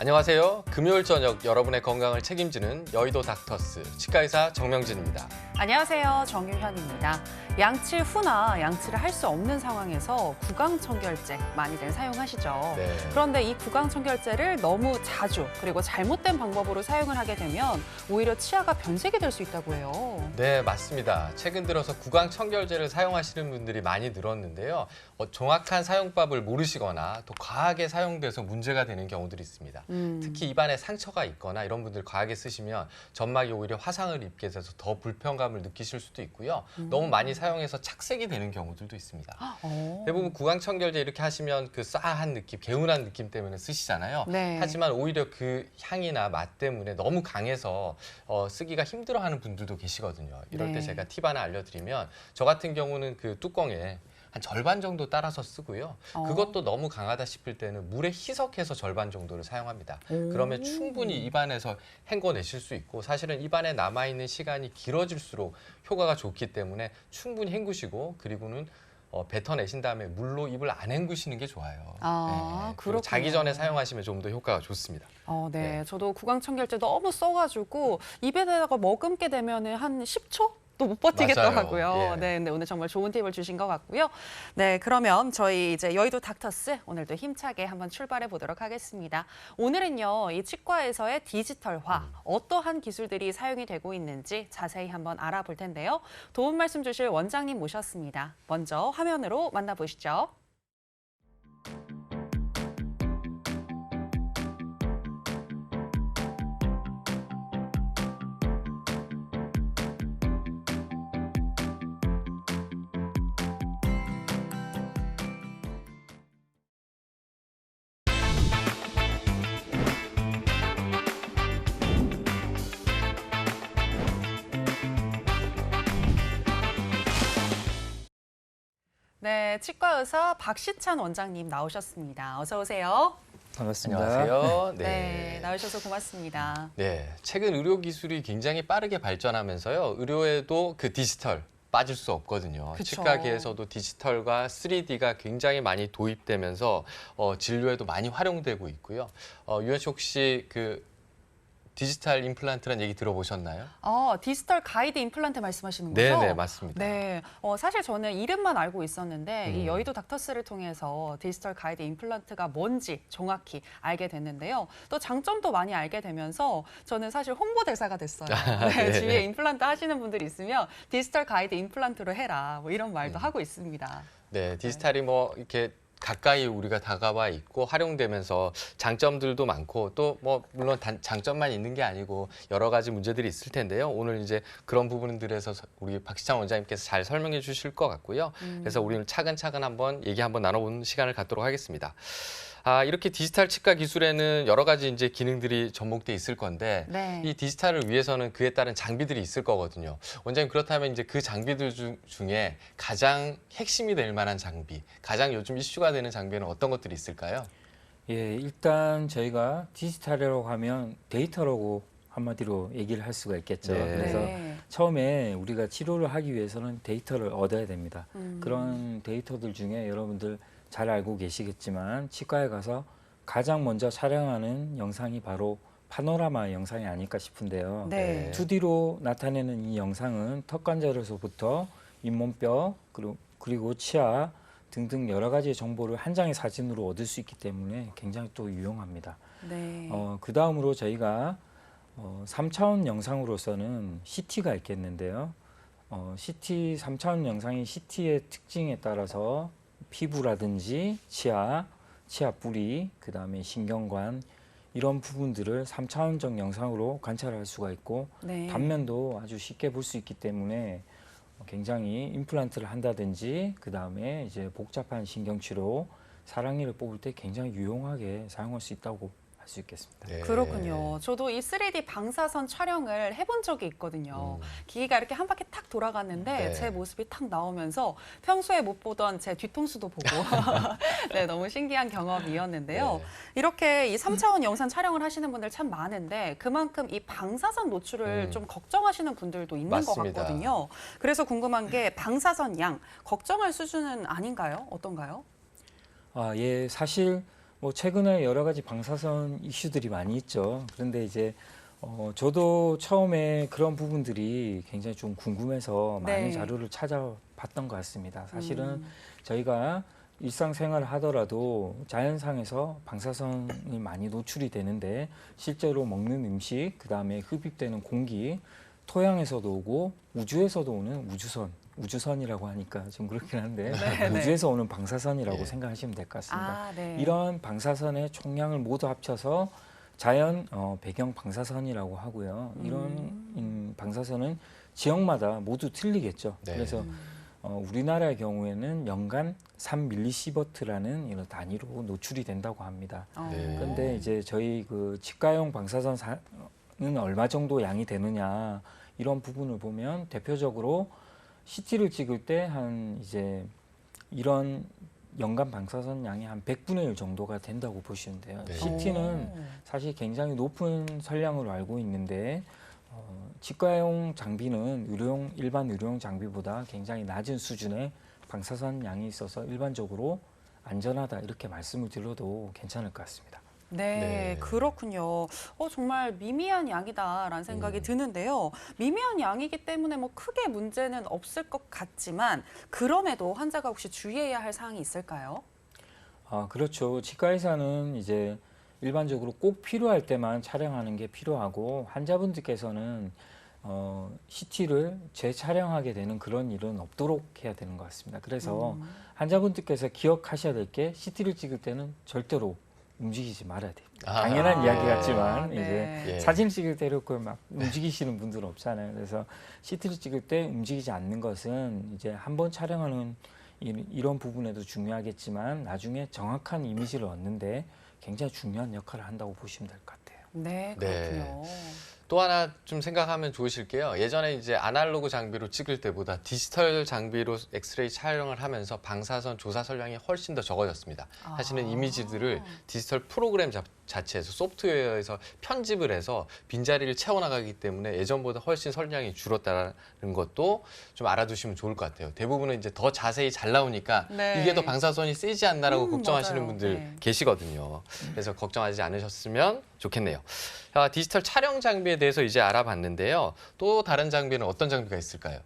안녕하세요. 금요일 저녁 여러분의 건강을 책임지는 여의도 닥터스 치과의사 정명진입니다. 안녕하세요. 정유현입니다. 양치 후나 양치를 할 수 없는 상황에서 구강청결제 많이들 사용하시죠. 네. 그런데 이 구강청결제를 너무 자주 그리고 잘못된 방법으로 사용을 하게 되면 오히려 치아가 변색이 될 수 있다고 해요. 네, 맞습니다. 최근 들어서 구강 청결제를 사용하시는 분들이 많이 늘었는데요. 정확한 사용법을 모르시거나 또 과하게 사용돼서 문제가 되는 경우들이 있습니다. 특히 입안에 상처가 있거나 이런 분들 과하게 쓰시면 점막이 오히려 화상을 입게 돼서 더 불편감을 느끼실 수도 있고요. 너무 많이 사용해서 착색이 되는 경우들도 있습니다. 대부분 구강 청결제 이렇게 하시면 그 싸한 느낌, 개운한 느낌 때문에 쓰시잖아요. 네. 하지만 오히려 그 향이나 맛 때문에 너무 강해서 쓰기가 힘들어하는 분들도 계시거든요. 이럴 때 네. 제가 팁 하나 알려드리면 저 같은 경우는 그 뚜껑에 한 절반 정도 따라서 쓰고요. 그것도 너무 강하다 싶을 때는 물에 희석해서 절반 정도를 사용합니다. 그러면 충분히 입안에서 헹궈내실 수 있고 사실은 입안에 남아있는 시간이 길어질수록 효과가 좋기 때문에 충분히 헹구시고 그리고는 뱉어내신 다음에 물로 입을 안 헹구시는 게 좋아요. 네. 그리고 그렇군요. 자기 전에 사용하시면 좀 더 효과가 좋습니다. 네. 네. 저도 구강청결제 너무 써가지고 입에다가 머금게 되면은 한 10초? 또 못 버티겠더라고요. 맞아요. 예. 네, 근데 오늘 정말 좋은 팁을 주신 것 같고요. 네, 그러면 저희 이제 여의도 닥터스 오늘도 힘차게 한번 출발해 보도록 하겠습니다. 오늘은요, 이 치과에서의 디지털화, 어떠한 기술들이 사용이 되고 있는지 자세히 한번 알아볼 텐데요. 도움 말씀 주실 원장님 모셨습니다. 먼저 화면으로 만나보시죠. 네, 치과 의사 박시찬 원장님 나오셨습니다. 어서 오세요. 반갑습니다. 안녕하세요. 네, 나오셔서 고맙습니다. 네, 최근 의료 기술이 굉장히 빠르게 발전하면서요. 의료에도 그 디지털 빠질 수 없거든요. 그쵸. 치과계에서도 디지털과 3D가 굉장히 많이 도입되면서 진료에도 많이 활용되고 있고요. 유현 씨 혹시 그 디지털 임플란트라는 얘기 들어보셨나요? 디지털 가이드 임플란트 말씀하시는 거죠? 네, 맞습니다. 네, 사실 저는 이름만 알고 있었는데 이 음. 여의도 닥터스를 통해서 디지털 가이드 임플란트가 뭔지 정확히 알게 됐는데요. 또 장점도 많이 알게 되면서 저는 사실 홍보대사가 됐어요. 네, 네. 주위에 임플란트 하시는 분들이 있으면 디지털 가이드 임플란트로 해라 뭐 이런 말도 하고 있습니다. 네, 디지털이 뭐 이렇게 가까이 우리가 다가와 있고 활용되면서 장점들도 많고 또 뭐 물론 장점만 있는 게 아니고 여러 가지 문제들이 있을 텐데요. 오늘 이제 그런 부분들에서 우리 박시찬 원장님께서 잘 설명해 주실 것 같고요. 그래서 우리는 차근차근 한번 얘기 한번 나눠보는 시간을 갖도록 하겠습니다. 이렇게 디지털 치과 기술에는 여러 가지 이제 기능들이 접목돼 있을 건데 네. 이 디지털을 위해서는 그에 따른 장비들이 있을 거거든요. 원장님 그렇다면 이제 그 장비들 중에 가장 핵심이 될 만한 장비, 가장 요즘 이슈가 되는 장비는 어떤 것들이 있을까요? 예, 일단 저희가 디지털이라고 하면 데이터라고 한마디로 얘기를 할 수가 있겠죠. 네. 그래서 네. 처음에 우리가 치료를 하기 위해서는 데이터를 얻어야 됩니다. 그런 데이터들 중에 여러분들 잘 알고 계시겠지만 치과에 가서 가장 먼저 촬영하는 영상이 바로 파노라마 영상이 아닐까 싶은데요. 네. 2D로 나타내는 이 영상은 턱관절에서부터 잇몸뼈 그리고 치아 등등 여러 가지의 정보를 한 장의 사진으로 얻을 수 있기 때문에 굉장히 또 유용합니다. 네. 그 다음으로 저희가 3차원 영상으로서는 CT가 있겠는데요. CT 3차원 영상이 CT의 특징에 따라서 피부라든지 치아 뿌리, 그 다음에 신경관 이런 부분들을 3차원적 영상으로 관찰할 수가 있고 네. 단면도 아주 쉽게 볼 수 있기 때문에 굉장히 임플란트를 한다든지 그 다음에 이제 복잡한 신경치료, 사랑니를 뽑을 때 굉장히 유용하게 사용할 수 있다고 할 수 있겠습니다. 네. 그렇군요. 저도 이 3D 방사선 촬영을 해본 적이 있거든요. 기계가 이렇게 한 바퀴 탁 돌아갔는데 네. 제 모습이 탁 나오면서 평소에 못 보던 제 뒤통수도 보고 네, 너무 신기한 경험이었는데요. 네. 이렇게 이 3차원 영상 촬영을 하시는 분들 참 많은데 그만큼 이 방사선 노출을 좀 걱정하시는 분들도 있는 맞습니다. 것 같거든요. 그래서 궁금한 게 방사선 양 걱정할 수준은 아닌가요? 어떤가요? 예, 사실 뭐 최근에 여러 가지 방사선 이슈들이 많이 있죠. 그런데 이제 저도 처음에 그런 부분들이 굉장히 좀 궁금해서 네. 많은 자료를 찾아봤던 것 같습니다. 사실은 저희가 일상생활을 하더라도 자연상에서 방사선이 많이 노출이 되는데 실제로 먹는 음식, 그다음에 흡입되는 공기, 토양에서도 오고 우주에서도 오는 우주선이라고 하니까 좀 그렇긴 한데 네, 네. 우주에서 오는 방사선이라고 예. 생각하시면 될 것 같습니다. 아, 네. 이런 방사선의 총량을 모두 합쳐서 자연 배경 방사선이라고 하고요. 이런 방사선은 지역마다 모두 틀리겠죠. 네. 그래서 우리나라의 경우에는 연간 3mS라는 이런 단위로 노출이 된다고 합니다. 네. 그런데 이제 저희 그 치과용 방사선은 얼마 정도 양이 되느냐 이런 부분을 보면 대표적으로 CT를 찍을 때 한 이제 이런 연간 방사선 양이 한 100분의 1 정도가 된다고 보시면 돼요. 네. CT는 사실 굉장히 높은 선량으로 알고 있는데 치과용 장비는 일반 의료용 장비보다 굉장히 낮은 수준의 방사선 양이 있어서 일반적으로 안전하다 이렇게 말씀을 드려도 괜찮을 것 같습니다. 네, 네. 그렇군요. 정말 미미한 양이다라는 생각이 드는데요. 미미한 양이기 때문에 뭐 크게 문제는 없을 것 같지만 그럼에도 환자가 혹시 주의해야 할 사항이 있을까요? 그렇죠. 치과의사는 이제 일반적으로 꼭 필요할 때만 촬영하는 게 필요하고 환자분들께서는 CT를 재촬영하게 되는 그런 일은 없도록 해야 되는 것 같습니다. 그래서 환자분들께서 기억하셔야 될 게 CT를 찍을 때는 절대로 움직이지 말아야 돼요. 당연한 이야기 같지만 네. 이제 예. 사진 찍을 때 이렇게 막 움직이시는 분들은 없잖아요. 그래서 CT를 찍을 때 움직이지 않는 것은 이제 한번 촬영하는 이런 부분에도 중요하겠지만 나중에 정확한 이미지를 얻는데 굉장히 중요한 역할을 한다고 보시면 될 것 같아요. 네, 네. 그렇군요. 또 하나 좀 생각하면 좋으실게요. 예전에 이제 아날로그 장비로 찍을 때보다 디지털 장비로 엑스레이 촬영을 하면서 방사선 조사 선량이 훨씬 더 적어졌습니다. 사실은 이미지들을 디지털 프로그램 자체에서 소프트웨어에서 편집을 해서 빈자리를 채워나가기 때문에 예전보다 훨씬 선량이 줄었다는 것도 좀 알아두시면 좋을 것 같아요. 대부분은 이제 더 자세히 잘 나오니까 네. 이게 더 방사선이 세지 않나라고 걱정하시는 맞아요. 분들 네. 계시거든요. 그래서 걱정하지 않으셨으면 좋겠네요. 디지털 촬영 장비에 대해서 이제 알아봤는데요. 또 다른 장비는 어떤 장비가 있을까요?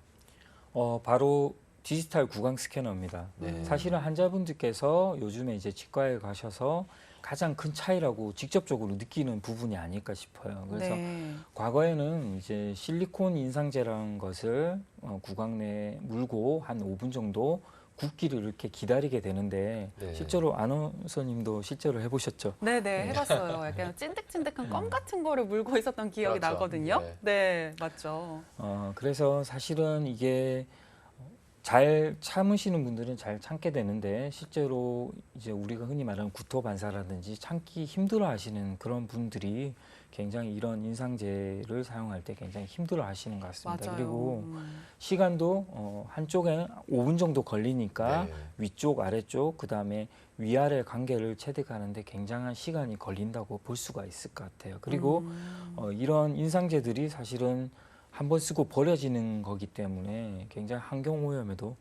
바로 디지털 구강 스캐너입니다. 네. 사실은 환자분들께서 요즘에 이제 치과에 가셔서 가장 큰 차이라고 직접적으로 느끼는 부분이 아닐까 싶어요. 그래서 네. 과거에는 이제 실리콘 인상제라는 것을 구강 내에 물고 한 5분 정도 굽기를 이렇게 기다리게 되는데 네. 실제로 아나운서님도 실제로 해보셨죠? 네, 해봤어요. 약간 찐득찐득한 껌 같은 거를 물고 있었던 기억이 그렇죠. 나거든요. 네. 네, 맞죠. 그래서 사실은 이게 잘 참으시는 분들은 잘 참게 되는데 실제로 이제 우리가 흔히 말하는 구토 반사라든지 참기 힘들어 하시는 그런 분들이 굉장히 이런 인상제를 사용할 때 굉장히 힘들어 하시는 것 같습니다. 맞아요. 그리고 시간도 한쪽에 5분 정도 걸리니까 네. 위쪽, 아래쪽, 그다음에 위아래 관계를 체득하는데 굉장한 시간이 걸린다고 볼 수가 있을 것 같아요. 그리고 이런 인상제들이 사실은 한번 쓰고 버려지는 거기 때문에 굉장히 환경 오염에도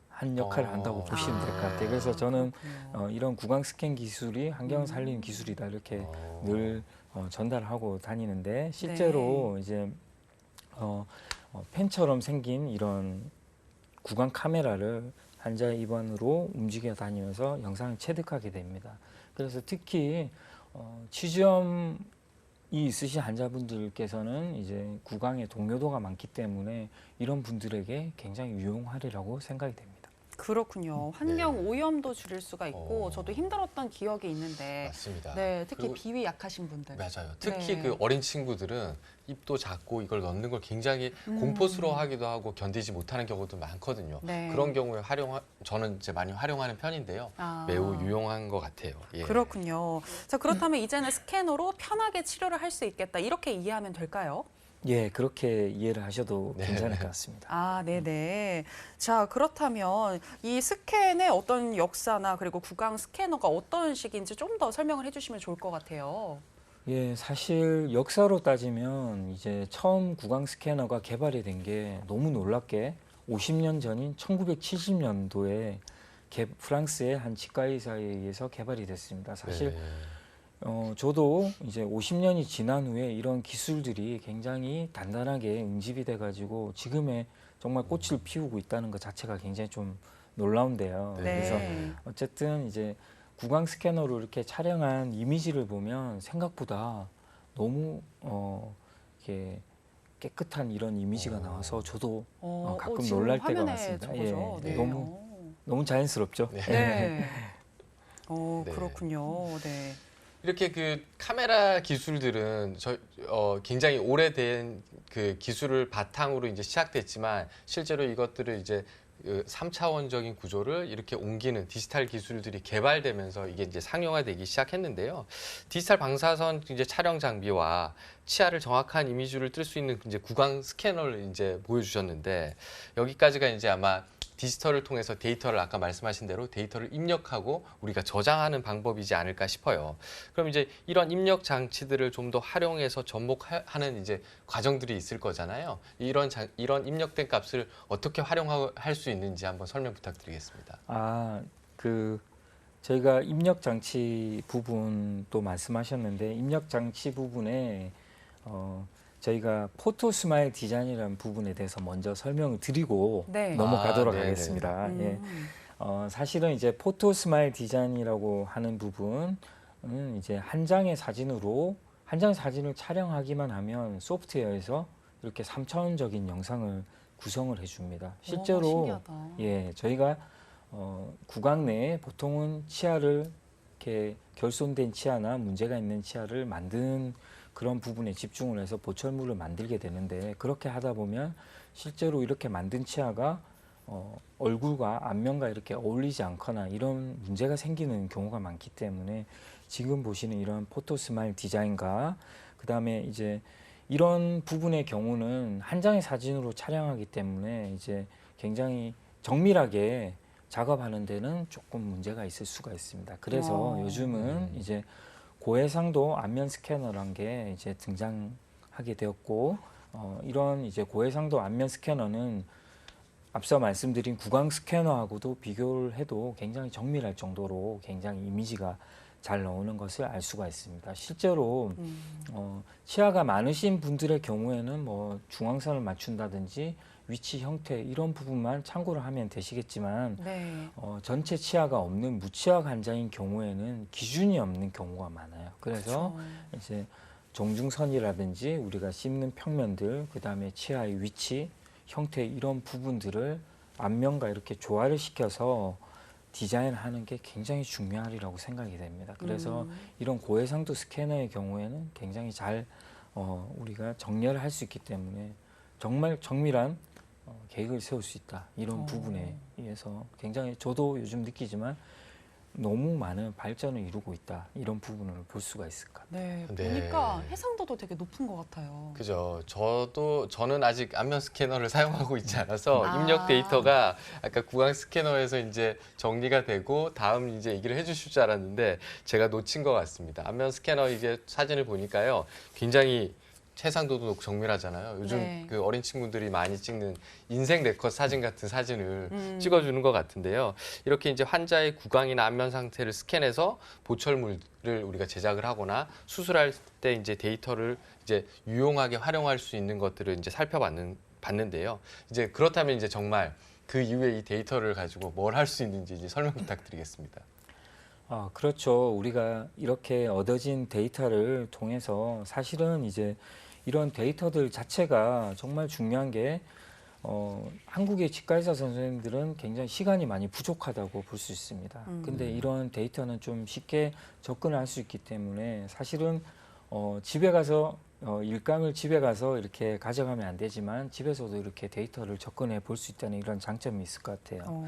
한 역할을 한다고 보시면 될 것 같아요. 그래서 저는 그렇군요. 이런 구강 스캔 기술이 환경을 살리는 기술이다 이렇게 늘 전달하고 다니는데 실제로 이제 펜처럼 생긴 이런 구강 카메라를 환자의 입안으로 움직여 다니면서 영상을 체득하게 됩니다. 그래서 특히 치주염이 있으신 환자분들께서는 이제 구강에 동요도가 많기 때문에 이런 분들에게 굉장히 유용하리라고 생각이 됩니다. 그렇군요. 환경 네. 오염도 줄일 수가 있고 어. 저도 힘들었던 기억이 있는데 맞습니다. 네, 특히 그리고 비위 약하신 분들. 맞아요. 특히 네. 그 어린 친구들은 입도 작고 이걸 넣는 걸 굉장히 공포스러워하기도 하고 견디지 못하는 경우도 많거든요. 네. 그런 경우에 저는 이제 많이 활용하는 편인데요. 아. 매우 유용한 것 같아요. 예. 그렇군요. 자, 그렇다면 이제는 스캐너로 편하게 치료를 할 수 있겠다. 이렇게 이해하면 될까요? 예, 그렇게 이해를 하셔도 네. 괜찮을 것 같습니다. 아, 네네. 자, 그렇다면 이 스캔의 어떤 역사나 그리고 구강 스캐너가 어떤 식인지 좀 더 설명을 해주시면 좋을 것 같아요. 예, 사실 역사로 따지면 이제 처음 구강 스캐너가 개발이 된 게 너무 놀랍게 50년 전인 1970년도에 프랑스의 한 치과 의사에 의해서 개발이 됐습니다. 사실 네. 저도 이제 50년이 지난 후에 이런 기술들이 굉장히 단단하게 응집이 돼가지고 지금의 정말 꽃을 피우고 있다는 것 자체가 굉장히 좀 놀라운데요. 네. 그래서 어쨌든 이제 구강 스캐너로 이렇게 촬영한 이미지를 보면 생각보다 너무 이렇게 깨끗한 이런 이미지가 나와서 저도 가끔 지금 놀랄 때가 화면에 많습니다. 저거죠. 네. 너무 자연스럽죠. 네. 네. 네. 그렇군요. 네. 이렇게 그 카메라 기술들은 굉장히 오래된 그 기술을 바탕으로 이제 시작됐지만 실제로 이것들을 이제 3차원적인 구조를 이렇게 옮기는 디지털 기술들이 개발되면서 이게 이제 상용화되기 시작했는데요. 디지털 방사선 이제 촬영 장비와 치아를 정확한 이미지를 뜰 수 있는 이제 구강 스캐너를 이제 보여주셨는데 여기까지가 이제 아마 디지털을 통해서 데이터를 아까 말씀하신 대로 데이터를 입력하고 우리가 저장하는 방법이지 않을까 싶어요. 그럼 이제 이런 입력 장치들을 좀 더 활용해서 접목하는 이제 과정들이 있을 거잖아요. 이런 입력된 값을 어떻게 활용할 수 있는지 한번 설명 부탁드리겠습니다. 저희가 입력 장치 부분도 말씀하셨는데 입력 장치 부분에 저희가 포토 스마일 디자인이라는 부분에 대해서 먼저 설명을 드리고 네. 넘어가도록 네네. 하겠습니다. 예. 사실은 이제 포토 스마일 디자인이라고 하는 부분은 이제 한 장의 사진을 촬영하기만 하면 소프트웨어에서 이렇게 3차원적인 영상을 구성을 해줍니다. 실제로 신기하다. 예, 저희가 구강 내에 보통은 치아를 이렇게 결손된 치아나 문제가 있는 치아를 만든 그런 부분에 집중을 해서 보철물을 만들게 되는데 그렇게 하다 보면 실제로 이렇게 만든 치아가 얼굴과 안면과 이렇게 어울리지 않거나 이런 문제가 생기는 경우가 많기 때문에 지금 보시는 이런 포토 스마일 디자인과 그다음에 이제 이런 부분의 경우는 한 장의 사진으로 촬영하기 때문에 이제 굉장히 정밀하게 작업하는 데는 조금 문제가 있을 수가 있습니다. 그래서 요즘은 이제 고해상도 안면 스캐너란 게 이제 등장하게 되었고 이런 이제 고해상도 안면 스캐너는 앞서 말씀드린 구강 스캐너하고도 비교를 해도 굉장히 정밀할 정도로 굉장히 이미지가 잘 나오는 것을 알 수가 있습니다. 실제로 치아가 많으신 분들의 경우에는 뭐 중앙선을 맞춘다든지 위치 형태 이런 부분만 참고를 하면 되시겠지만 네. 전체 치아가 없는 무치아 환자인 경우에는 기준이 없는 경우가 많아요. 그래서 이제 정중선이라든지 우리가 씹는 평면들, 그다음에 치아의 위치, 형태 이런 부분들을 안면과 이렇게 조화를 시켜서 디자인하는 게 굉장히 중요하리라고 생각이 됩니다. 그래서 이런 고해상도 스캐너의 경우에는 굉장히 잘 우리가 정렬을 할 수 있기 때문에 정말 정밀한 계획을 세울 수 있다. 이런 부분에 의해서 굉장히 저도 요즘 느끼지만 너무 많은 발전을 이루고 있다. 이런 부분을 볼 수가 있을 것 같아요. 네. 네. 보니까 해상도도 되게 높은 것 같아요. 그죠. 저는 아직 안면 스캐너를 사용하고 있지 않아서 입력 데이터가 아까 구강 스캐너에서 이제 정리가 되고 다음 이제 얘기를 해주실 줄 알았는데 제가 놓친 것 같습니다. 안면 스캐너 이제 사진을 보니까요, 굉장히 해상도도 정밀하잖아요. 요즘 네. 그 어린 친구들이 많이 찍는 인생 네컷 사진 같은 사진을 찍어주는 것 같은데요. 이렇게 이제 환자의 구강이나 안면 상태를 스캔해서 보철물을 우리가 제작을 하거나 수술할 때 이제 데이터를 이제 유용하게 활용할 수 있는 것들을 이제 봤는데요. 이제 그렇다면 이제 정말 그 이후에 이 데이터를 가지고 뭘 할 수 있는지 이제 설명 부탁드리겠습니다. 그렇죠. 우리가 이렇게 얻어진 데이터를 통해서 사실은 이제 이런 데이터들 자체가 정말 중요한 게 한국의 치과의사 선생님들은 굉장히 시간이 많이 부족하다고 볼 수 있습니다. 근데 이런 데이터는 좀 쉽게 접근을 할 수 있기 때문에 사실은 집에 가서 일감을 집에 가서 이렇게 가져가면 안 되지만 집에서도 이렇게 데이터를 접근해 볼 수 있다는 이런 장점이 있을 것 같아요.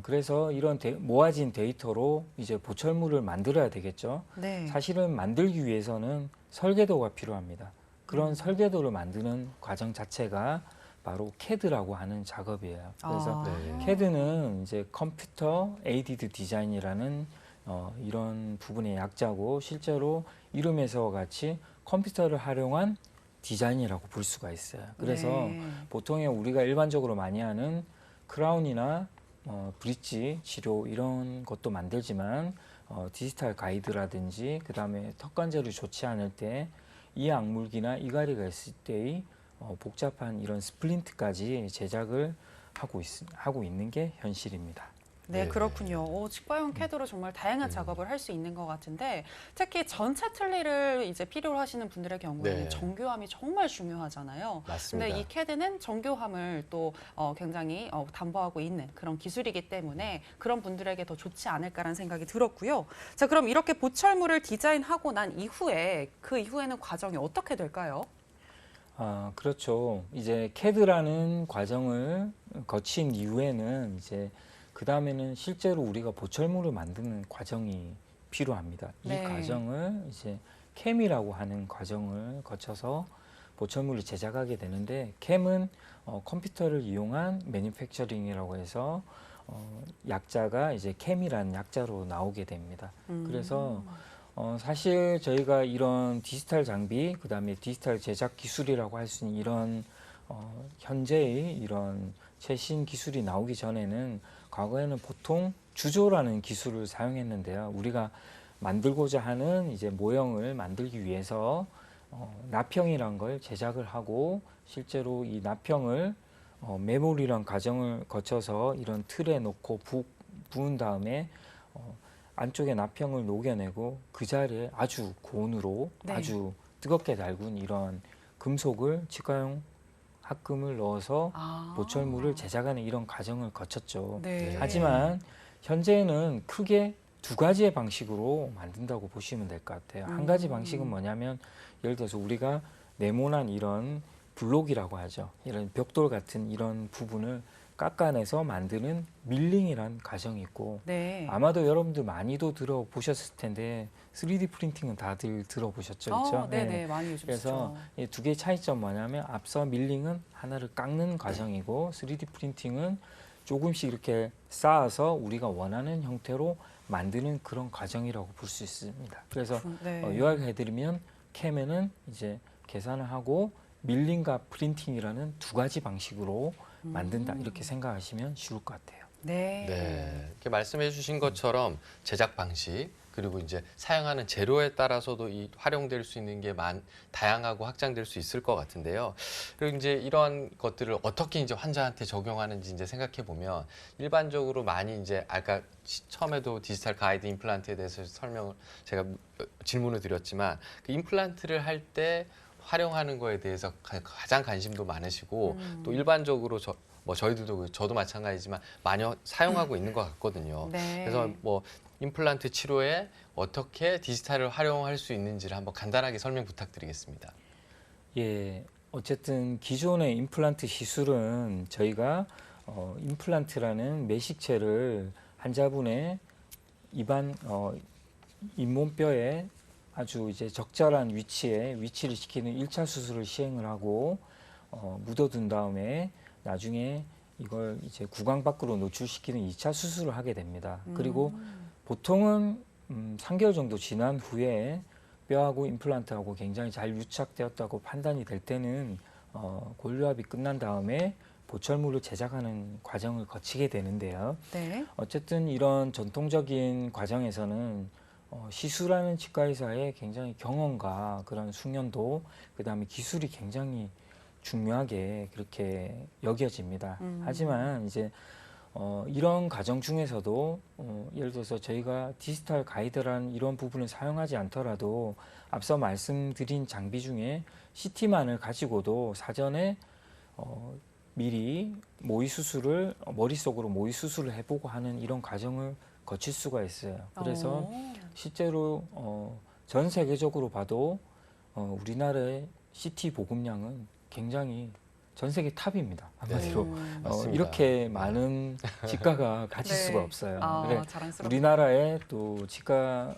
그래서 이런 모아진 데이터로 이제 보철물을 만들어야 되겠죠. 네. 사실은 만들기 위해서는 설계도가 필요합니다. 그런 설계도를 만드는 과정 자체가 바로 CAD라고 하는 작업이에요. 그래서 CAD는 이제 컴퓨터 에이디드 디자인이라는 이런 부분의 약자고 실제로 이름에서와 같이 컴퓨터를 활용한 디자인이라고 볼 수가 있어요. 그래서 보통의 우리가 일반적으로 많이 하는 크라운이나 브릿지 치료 이런 것도 만들지만 디지털 가이드라든지 그다음에 턱관절이 좋지 않을 때 이 악물기나 이갈이가 있을 때의 복잡한 이런 스플린트까지 제작을 하고 있는 게 현실입니다. 네, 네. 그렇군요. 치과용 캐드로 정말 다양한 작업을 할 수 있는 것 같은데 특히 전체 틀니를 이제 필요로 하시는 분들의 경우에는 네. 정교함이 정말 중요하잖아요. 맞습니다. 근데 이 캐드는 정교함을 또 굉장히 담보하고 있는 그런 기술이기 때문에 그런 분들에게 더 좋지 않을까라는 생각이 들었고요. 자, 그럼 이렇게 보철물을 디자인하고 난 이후에 그 이후에는 과정이 어떻게 될까요? 그렇죠. 이제 CAD라는 과정을 거친 이후에는 이제 그 다음에는 실제로 우리가 보철물을 만드는 과정이 필요합니다. 네. 이 과정을 이제 CAM이라고 하는 과정을 거쳐서 보철물을 제작하게 되는데 CAM은 컴퓨터를 이용한 매니팩처링이라고 해서 약자가 이제 CAM이라는 약자로 나오게 됩니다. 그래서 사실 저희가 이런 디지털 장비, 그다음에 디지털 제작 기술이라고 할 수 있는 이런 현재의 이런 최신 기술이 나오기 전에는 과거에는 보통 주조라는 기술을 사용했는데요. 우리가 만들고자 하는 이제 모형을 만들기 위해서 납형이란 걸 제작을 하고 실제로 이 납형을 메모리란 과정을 거쳐서 이런 틀에 놓고 부은 다음에 안쪽에 납형을 녹여내고 그 자리에 아주 고온으로 네. 아주 뜨겁게 달군 이런 금속을 치과용 합금을 넣어서 보철물을 제작하는 이런 과정을 거쳤죠. 네. 하지만 현재는 크게 두 가지의 방식으로 만든다고 보시면 될 것 같아요. 한 가지 방식은 뭐냐면 예를 들어서 우리가 네모난 이런 블록이라고 하죠. 이런 벽돌 같은 이런 부분을 깎아내서 만드는 밀링이란 과정이 있고 네. 아마도 여러분들 많이도 들어보셨을 텐데 3D 프린팅은 다들 들어보셨죠, 그렇죠? 네네, 많이 요즘 그래서 쓰죠. 이 두 개의 차이점 뭐냐면 앞서 밀링은 하나를 깎는 과정이고 3D 프린팅은 조금씩 이렇게 쌓아서 우리가 원하는 형태로 만드는 그런 과정이라고 볼 수 있습니다. 그래서 네. 요약해드리면 캠에는 이제 계산을 하고 밀링과 프린팅이라는 두 가지 방식으로 만든다 이렇게 생각하시면 쉬울 것 같아요. 네. 네, 이렇게 말씀해 주신 것처럼 제작 방식 그리고 이제 사용하는 재료에 따라서도 이 활용될 수 있는 게 다양하고 확장될 수 있을 것 같은데요. 그리고 이제 이런 것들을 어떻게 이제 환자한테 적용하는지 이제 생각해 보면 일반적으로 많이 이제 아까 처음에도 디지털 가이드 임플란트에 대해서 제가 질문을 드렸지만 그 임플란트를 할 때 활용하는 거에 대해서 가장 관심도 많으시고 또 일반적으로 저희들도 저도 마찬가지지만 많이 사용하고 있는 것 같거든요. 네. 그래서 뭐 임플란트 치료에 어떻게 디지털을 활용할 수 있는지를 한번 간단하게 설명 부탁드리겠습니다. 예, 어쨌든 기존의 임플란트 시술은 저희가 임플란트라는 매식체를 환자분의 입안 잇몸뼈에 아주 이제 적절한 위치를 시키는 1차 수술을 시행을 하고 묻어둔 다음에 나중에 이걸 이제 구강 밖으로 노출시키는 2차 수술을 하게 됩니다. 그리고 보통은 3개월 정도 지난 후에 뼈하고 임플란트하고 굉장히 잘 유착되었다고 판단이 될 때는 골류합이 끝난 다음에 보철물을 제작하는 과정을 거치게 되는데요. 네. 어쨌든 이런 전통적인 과정에서는 시술하는 치과의사의 굉장히 경험과 그런 숙련도, 그다음에 기술이 굉장히 중요하게 그렇게 여겨집니다. 하지만 이제 이런 과정 중에서도 예를 들어서 저희가 디지털 가이드라는 이런 부분을 사용하지 않더라도 앞서 말씀드린 장비 중에 CT만을 가지고도 사전에 미리 모의 수술을 머릿속으로 모의 수술을 해보고 하는 이런 과정을 거칠 수가 있어요. 그래서 실제로 전 세계적으로 봐도 우리나라의 CT 보급량은 굉장히 전 세계 탑입니다. 한마디로 맞습니다. 이렇게 많은 치과가 가질 네. 수가 없어요. 그래, 자랑스럽다. 우리나라의 또 치과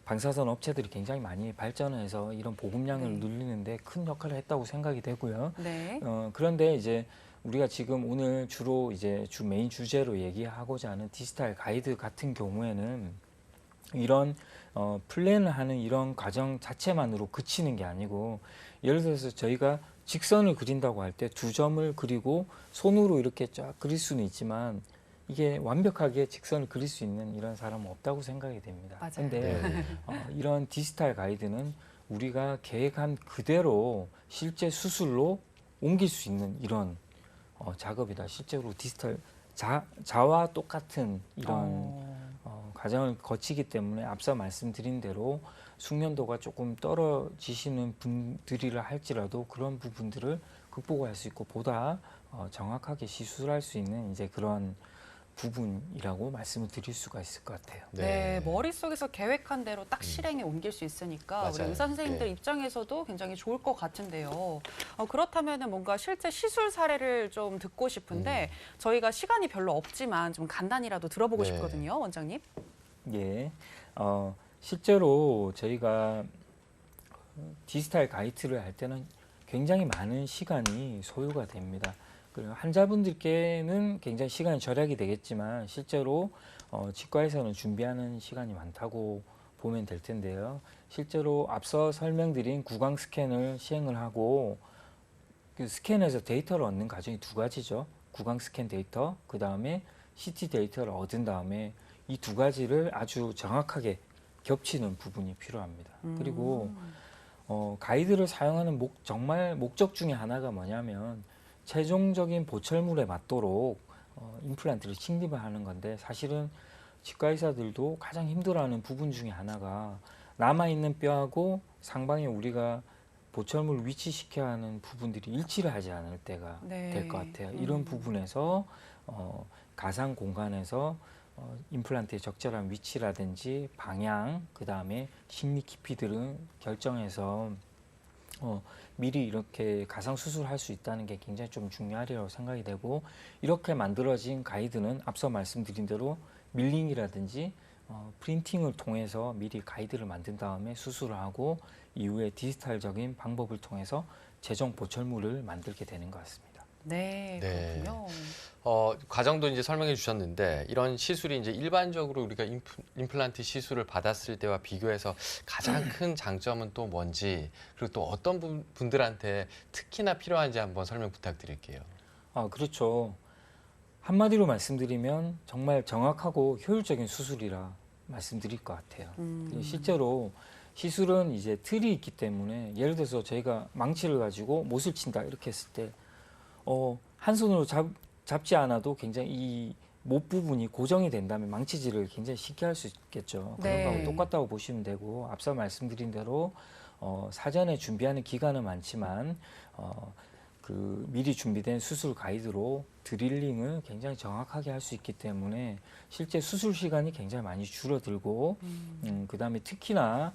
방사선 업체들이 굉장히 많이 발전해서 이런 보급량을 늘리는데 큰 역할을 했다고 생각이 되고요. 네. 그런데 이제 우리가 지금 오늘 주로 이제 메인 주제로 얘기하고자 하는 디지털 가이드 같은 경우에는 이런 플랜을 하는 이런 과정 자체만으로 그치는 게 아니고 예를 들어서 저희가 직선을 그린다고 할 때 두 점을 그리고 손으로 이렇게 쫙 그릴 수는 있지만 이게 완벽하게 직선을 그릴 수 있는 이런 사람은 없다고 생각이 됩니다. 맞아요. 근데 네. 이런 디지털 가이드는 우리가 계획한 그대로 실제 수술로 옮길 수 있는 이런 작업이다. 실제로 디지털 자와 똑같은 이런 과정을 거치기 때문에 앞서 말씀드린 대로 숙련도가 조금 떨어지시는 분들이라 할지라도 그런 부분들을 극복할 수 있고 보다 정확하게 시술할 수 있는 이제 그런 부분이라고 말씀을 드릴 수가 있을 것 같아요. 네, 머릿속에서 계획한 대로 딱 실행에 옮길 수 있으니까 우리 맞아요. 의사 선생님들 네. 입장에서도 굉장히 좋을 것 같은데요. 그렇다면 뭔가 실제 시술 사례를 좀 듣고 싶은데 저희가 시간이 별로 없지만 좀 간단히라도 들어보고 네. 싶거든요, 원장님. 예, 실제로 저희가 디지털 가이드를 할 때는 굉장히 많은 시간이 소요가 됩니다. 그리고 환자분들께는 굉장히 시간이 절약이 되겠지만 실제로 치과에서는 준비하는 시간이 많다고 보면 될 텐데요. 실제로 앞서 설명드린 구강 스캔을 시행을 하고 그 스캔에서 데이터를 얻는 과정이 두 가지죠. 구강 스캔 데이터, 그 다음에 CT 데이터를 얻은 다음에 이 두 가지를 아주 정확하게 겹치는 부분이 필요합니다. 그리고 가이드를 사용하는 정말 목적 중에 하나가 뭐냐면 최종적인 보철물에 맞도록 임플란트를 식립을 하는 건데 사실은 치과 의사들도 가장 힘들어하는 부분 중에 하나가 남아있는 뼈하고 상방에 우리가 보철물을 위치시켜야 하는 부분들이 일치를 하지 않을 때가 네. 될 것 같아요. 이런 부분에서 가상 공간에서 임플란트의 적절한 위치라든지 방향, 그 다음에 심리 깊이들은 결정해서 미리 이렇게 가상 수술할 수 있다는 게 굉장히 좀 중요하리라고 생각이 되고 이렇게 만들어진 가이드는 앞서 말씀드린 대로 밀링이라든지 프린팅을 통해서 미리 가이드를 만든 다음에 수술을 하고 이후에 디지털적인 방법을 통해서 최종 보철물을 만들게 되는 것 같습니다. 네, 네. 그렇군요. 과정도 이제 설명해 주셨는데 이런 시술이 이제 일반적으로 우리가 임플란트 시술을 받았을 때와 비교해서 가장 큰 장점은 또 뭔지 그리고 또 어떤 분들한테 특히나 필요한지 한번 설명 부탁드릴게요. 그렇죠. 한마디로 말씀드리면 정말 정확하고 효율적인 수술이라 말씀드릴 것 같아요. 실제로 시술은 이제 틀이 있기 때문에 예를 들어서 저희가 망치를 가지고 못을 친다 이렇게 했을 때 한 손으로 잡지 않아도 굉장히 이 못 부분이 고정이 된다면 망치질을 굉장히 쉽게 할 수 있겠죠. 그런 네. 거하고 똑같다고 보시면 되고 앞서 말씀드린 대로 사전에 준비하는 기간은 많지만 그 미리 준비된 수술 가이드로 드릴링을 굉장히 정확하게 할 수 있기 때문에 실제 수술 시간이 굉장히 많이 줄어들고 그다음에 특히나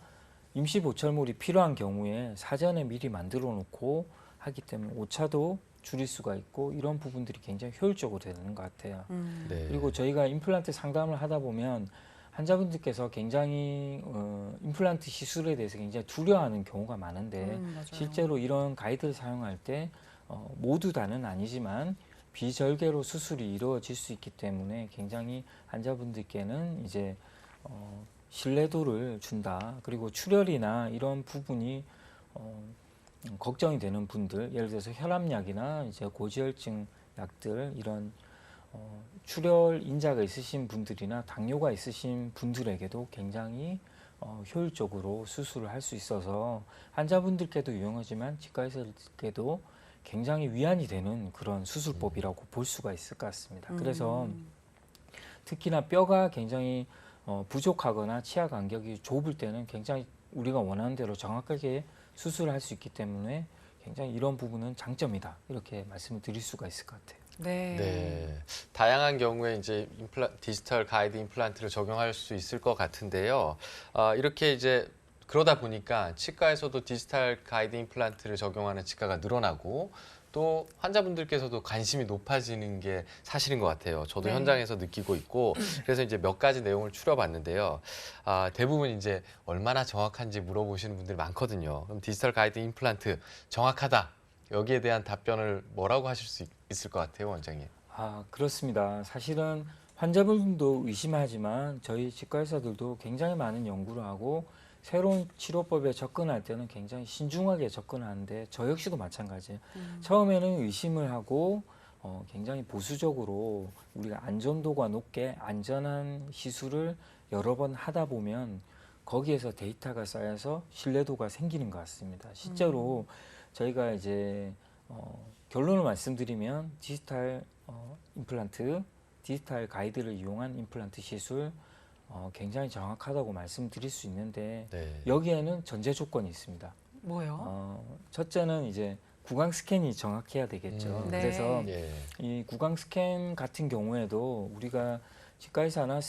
임시 보철물이 필요한 경우에 사전에 미리 만들어 놓고 하기 때문에 오차도 줄일 수가 있고 이런 부분들이 굉장히 효율적으로 되는 것 같아요. 네. 그리고 저희가 임플란트 상담을 하다 보면 환자분들께서 굉장히 임플란트 시술에 대해서 굉장히 두려워하는 경우가 많은데 맞아요. 실제로 이런 가이드를 사용할 때 모두 다는 아니지만 비절개로 수술이 이루어질 수 있기 때문에 굉장히 환자분들께는 이제 신뢰도를 준다. 그리고 출혈이나 이런 부분이 걱정이 되는 분들, 예를 들어서 혈압약이나 이제 고지혈증 약들 이런 출혈 인자가 있으신 분들이나 당뇨가 있으신 분들에게도 굉장히 효율적으로 수술을 할 수 있어서 환자분들께도 유용하지만 치과의사들께도 굉장히 위안이 되는 그런 수술법이라고 볼 수가 있을 것 같습니다. 그래서 특히나 뼈가 굉장히 부족하거나 치아 간격이 좁을 때는 굉장히 우리가 원하는 대로 정확하게 수술을 할 수 있기 때문에 굉장히 이런 부분은 장점이다. 이렇게 말씀을 드릴 수가 있을 것 같아요. 네. 네. 다양한 경우에 이제 디지털 가이드 임플란트를 적용할 수 있을 것 같은데요. 이렇게 이제 그러다 보니까 치과에서도 디지털 가이드 임플란트를 적용하는 치과가 늘어나고 또 환자분들께서도 관심이 높아지는 게 사실인 것 같아요. 저도 네. 현장에서 느끼고 있고 그래서 이제 몇 가지 내용을 추려봤는데요. 대부분 이제 얼마나 정확한지 물어보시는 분들이 많거든요. 그럼 디지털 가이드 임플란트 정확하다. 여기에 대한 답변을 뭐라고 하실 수 있을 것 같아요, 원장님? 그렇습니다. 사실은 환자분도 의심하지만 저희 치과의사들도 굉장히 많은 연구를 하고 새로운 치료법에 접근할 때는 굉장히 신중하게 접근하는데 저 역시도 마찬가지예요. 처음에는 의심을 하고 굉장히 보수적으로 우리가 안전도가 높게 안전한 시술을 여러 번 하다 보면 거기에서 데이터가 쌓여서 신뢰도가 생기는 것 같습니다. 실제로 저희가 이제 결론을 말씀드리면 디지털 임플란트, 디지털 가이드를 이용한 임플란트 시술 굉장히 정확하다고 말씀드릴 수 있는데 네. 여기에는 전제 조건이 있습니다. 뭐요? 첫째는 이제 구강 스캔이 정확해야 되겠죠. 네. 그래서 예. 이 구강 스캔 같은 경우에도 우리가 치과의사나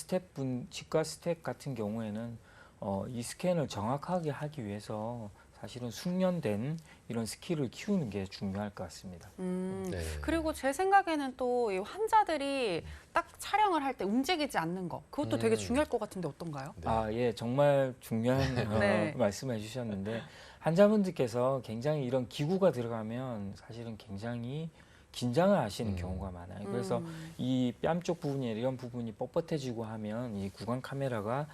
치과 스텝 같은 경우에는 이 스캔을 정확하게 하기 위해서 사실은 숙련된 이런 스킬을 키우는 게 중요할 것 같습니다. 네. 그리고 제 생각에는 또 이 환자들이 딱 촬영을 할 때 움직이지 않는 거 그것도 되게 중요할 것 같은데 어떤가요? 네. 예, 정말 중요한 네. 말씀해 주셨는데 환자분들께서 굉장히 이런 기구가 들어가면 사실은 굉장히 긴장을 하시는 경우가 많아요. 그래서 이 뺨 쪽 부분이 이런 부분이 뻣뻣해지고 하면 이 구강 카메라가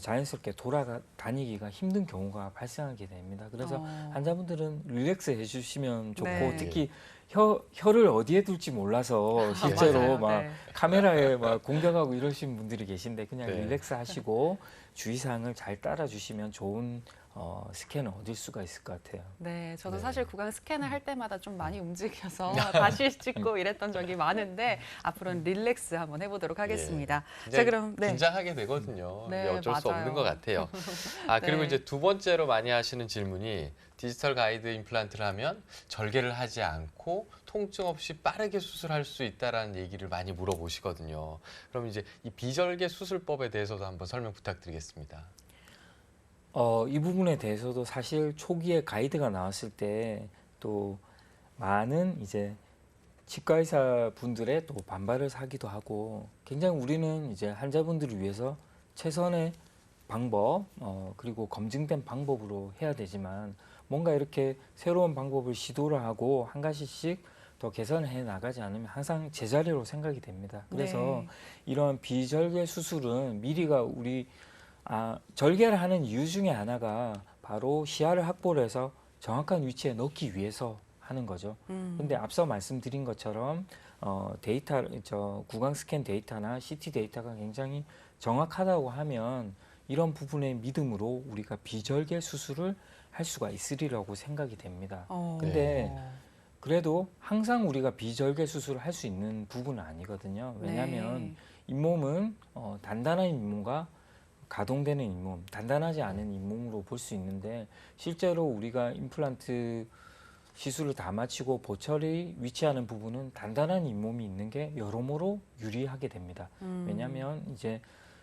자연스럽게 돌아다니기가 힘든 경우가 발생하게 됩니다. 그래서 환자분들은 릴렉스 해주시면 좋고 네. 특히 혀를 어디에 둘지 몰라서 실제로 맞아요. 막 네. 카메라에 막 공격하고 이러시는 분들이 계신데 그냥 네. 릴렉스 하시고 주의사항을 잘 따라주시면 좋은 스캔을 얻을 수가 있을 것 같아요. 네, 저도 네. 사실 구강 스캔을 할 때마다 좀 많이 움직여서 다시 찍고 이랬던 적이 많은데 앞으로는 릴렉스 한번 해보도록 하겠습니다. 예. 자, 그럼 긴장하게 되거든요. 네, 이게 어쩔 수 맞아요. 없는 것 같아요. 그리고 네. 이제 두 번째로 많이 하시는 질문이 디지털 가이드 임플란트를 하면 절개를 하지 않고 통증 없이 빠르게 수술할 수 있다라는 얘기를 많이 물어보시거든요. 그럼 이제 이 비절개 수술법에 대해서도 한번 설명 부탁드리겠습니다. 이 부분에 대해서도 사실 초기에 가이드가 나왔을 때 또 많은 이제 치과의사 분들의 또 반발을 사기도 하고 굉장히 우리는 이제 환자분들을 위해서 최선의 방법 그리고 검증된 방법으로 해야 되지만 뭔가 이렇게 새로운 방법을 시도를 하고 한 가지씩 더 개선해 나가지 않으면 항상 제자리로 생각이 됩니다. 그래서 네. 이런 비절개 수술은 미리가 우리 절개를 하는 이유 중에 하나가 바로 시야를 확보를 해서 정확한 위치에 넣기 위해서 하는 거죠. 근데 앞서 말씀드린 것처럼 구강 스캔 데이터나 CT 데이터가 굉장히 정확하다고 하면 이런 부분의 믿음으로 우리가 비절개 수술을 할 수가 있으리라고 생각이 됩니다. 근데 그래도 항상 우리가 비절개 수술을 할 수 있는 부분은 아니거든요. 왜냐하면 잇몸은 단단한 잇몸과 가동되는 잇몸, 단단하지 않은 잇몸으로 볼 수 있는데 실제로 우리가 임플란트 시술을 다 마치고 보철이 위치하는 부분은 단단한 잇몸이 있는 게 여러모로 유리하게 됩니다. 왜냐하면 이제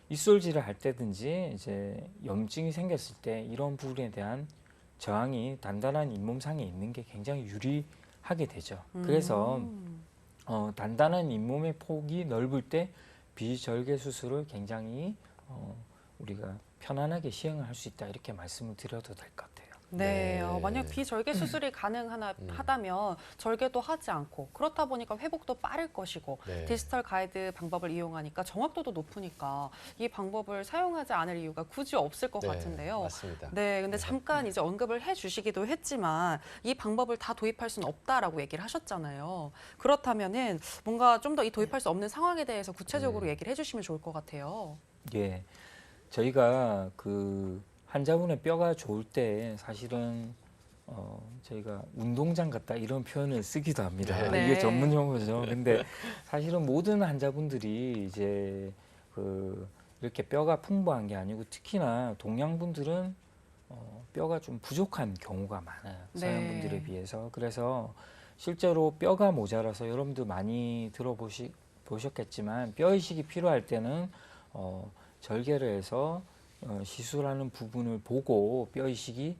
입술질을 할 때든지 이제 염증이 생겼을 때 이런 부분에 대한 저항이 단단한 잇몸상에 있는 게 굉장히 유리하게 되죠. 그래서 단단한 잇몸의 폭이 넓을 때 비절개 수술을 굉장히 우리가 편안하게 시행을 할 수 있다 이렇게 말씀을 드려도 될 것 같아요. 네, 네. 만약 비절개 수술이 가능하다면 절개도 하지 않고 그렇다 보니까 회복도 빠를 것이고 네. 디지털 가이드 방법을 이용하니까 정확도도 높으니까 이 방법을 사용하지 않을 이유가 굳이 없을 것 네, 같은데요. 맞습니다. 네, 근데 잠깐 이제 언급을 해주시기도 했지만 이 방법을 다 도입할 수는 없다라고 얘기를 하셨잖아요. 그렇다면은 뭔가 좀 더 이 도입할 수 없는 상황에 대해서 구체적으로 얘기를 해주시면 좋을 것 같아요. 예, 저희가 그 환자분의 뼈가 좋을 때 사실은 저희가 운동장 같다 이런 표현을 쓰기도 합니다. 네. 이게 전문 용어죠. 근데 사실은 모든 환자분들이 이제 이렇게 뼈가 풍부한 게 아니고 특히나 동양분들은 뼈가 좀 부족한 경우가 많아요. 서양분들에 비해서. 그래서 실제로 뼈가 모자라서 여러분들 많이 보셨겠지만 뼈 이식이 필요할 때는 절개를 해서 시술하는 부분을 보고 뼈 이식이